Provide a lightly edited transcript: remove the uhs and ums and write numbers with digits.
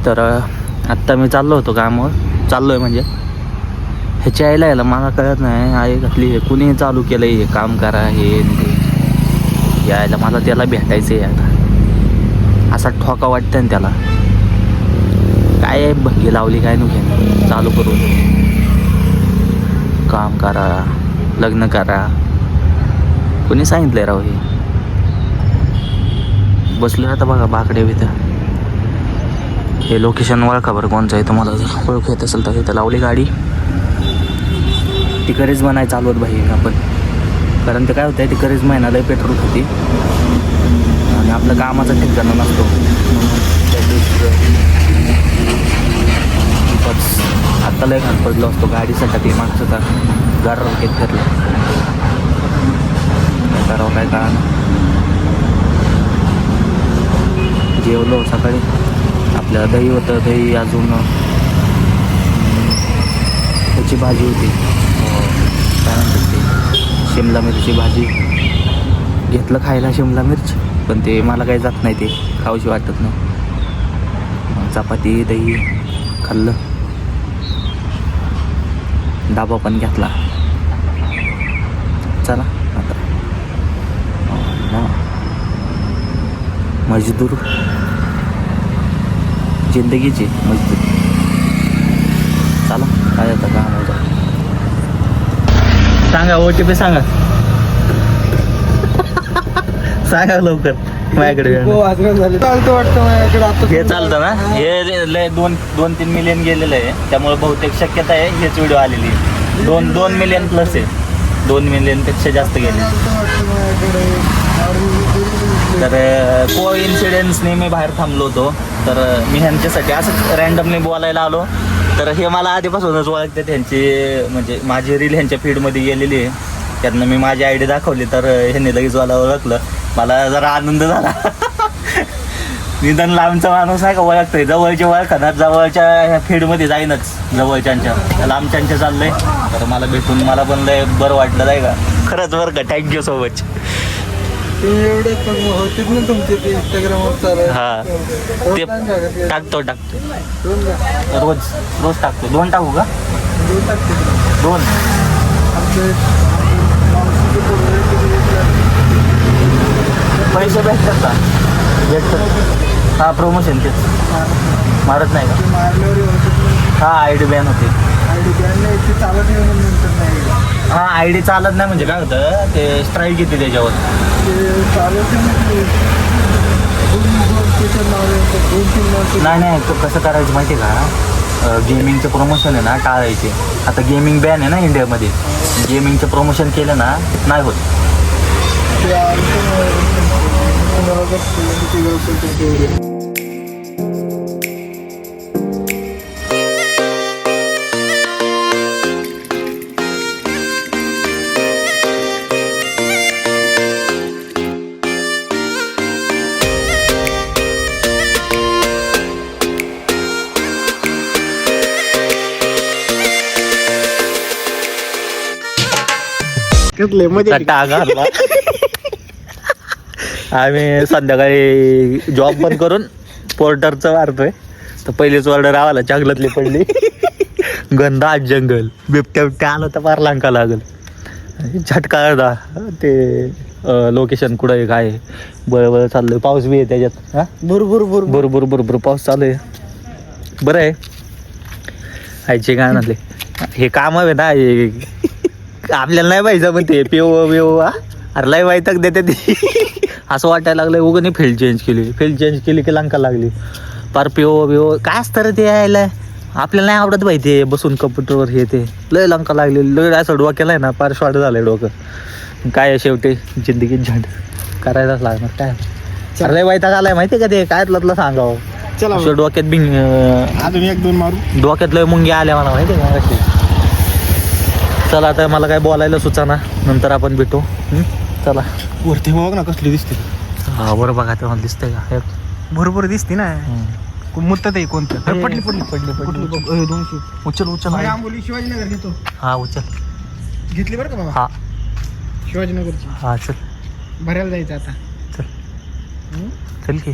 तर आत्ता मी चाललो आहे म्हणजे ह्याच्या यायला मला कळत नाही आई घातली हे कुणी चालू केलं हे काम करा हे ते यायला मला त्याला भेटायचं आहे आता असा ठोका वाटतं ना त्याला काय भंगी लावली काय नको चालू करून काम करा लग्न करा कोणी सांगितलंय राव हे बसलो आता बघा बाकडे तिथं हे लोकेशन ओळखा बरं कोणचं आहे तुम्हाला जर ओळख येत असेल तर इथं लावली गाडी ती करीच म्हणाय चालवत भाई आपण कारण ते काय होतं ती करीच महिना लय पेट्रोल खाती आणि आपलं कामाचा ठिकाणं नसतो आत्ता लय घाण पडलो असतो गाडीसाठी मागचं का गाडर घेत फिरलं काय करावं काय कळा जेवलो सकाळी आपलं दही होतं दही अजून त्याची भाजी होती काय म्हणतात ते शिमला मिरची भाजी घेतलं खायला शिमला मिर्च पण ते मला काही जात नाही ते खाऊशी वाटत नाही चपाती दही खाल्लं डाबा पण घेतला चला आता मजदूर जिंदगीची मजदूर चला काय आता काम होतं सांगा OTP सांगा सांगा लवकर माझ्याकडे हे चालतं ना हे लय 2-3 मिलियन गेलेलं आहे त्यामुळे बहुतेक शक्यता आहे हेच व्हिडिओ आलेली आहे 2 मिलियन प्लस आहे 2 मिलियनपेक्षा जास्त गेले तर को इन्सिडेन्सने मी बाहेर थांबलो होतो तर मी ह्यांच्यासाठी असं रँडमली बोलायला आलो तर हे मला आधीपासूनच ओळखते त्यांची म्हणजे माझी रील ह्यांच्या फीडमध्ये गेलेली आहे त्यांना मी माझी आयडी दाखवली तर ह्यांनी लगेच मला ओळखलं मला जरा आनंद झाला निदान लांबचा माणूस नाही का ओळखतोय जवळचे ओळखणार जवळच्या ह्या फीडमध्ये जाईनच जवळच्यांच्या लांबच्यांच्या चाललंय तर मला भेटून मला पण लय बरं वाटलं नाही का खरंच बरं का थँक्यू सो मच एवढे होतीच ना तुमचे ते इंस्टाग्रामवर चालू हां ते टाकतो रोज टाकतो 2 टाकू का 2 पैसे भेटतात का भेटतात हां प्रमोशन तेच मारत नाही का हां आयडी बॅन होते चालत नाही हां आयडी चालत नाही म्हणजे काय होतं ते स्ट्राईक येते त्याच्यावर नाही कसं करायचं माहिती आहे का गेमिंगचं प्रमोशन आहे ना टाळायचे आता गेमिंग बॅन आहे ना इंडियामध्ये गेमिंगचं प्रमोशन केलं ना नाही होत आम्ही संध्याकाळी जॉब पण करून पोर्टरचं मारतोय तर पहिलीच ऑर्डर आवाला चांगल्यातली पडली गंधा जंगल बिबट्या आलं तर फार लांका लागल झटका अर्धा ते लोकेशन कुठं आहे काय बरं चाललंय पाऊस बी आहे त्याच्यात हा बरोबर पाऊस चालू आहे बरं आहे आयचे काय म्हणले हे काम आहे ना आपल्याला नाही पाहिजे पण ते पिओ अरे लय वाईटक देते ती असं वाटायला लागलं उगं नाही फील्ड चेंज केली की लंका लागली पार पिओ काय असतं रे ते यायला आपल्याला नाही आवडत पाहिजे बसून कम्प्युटरवर हे ते लय लंका लागली लय असं डोक्याला आहे ना पार शॉर्ट झालंय डोकं काय शेवटी जिंदगीत झंड करायलाच लागणार काय लय वाईटक आलाय माहिती का ते काय तुला सांगावं चला डोक्यात बिंग अजून 1-2 मारू डोक्यात लय मुंग्या आल्या मला माहिती का चला आता मला काय बोलायला सुचाना नंतर आपण भेटू चला वरती बघ ना कसली दिसते हा बरं बघा तेव्हा दिसतंय का बरोबर दिसते ना मुत्त आहे कोणतं पडली 200 उचल शिवाजीनगर घेतो हा उचल घेतली बरं का बाबा हा शिवाजीनगरची हा चल भरायला जायचं आता चल की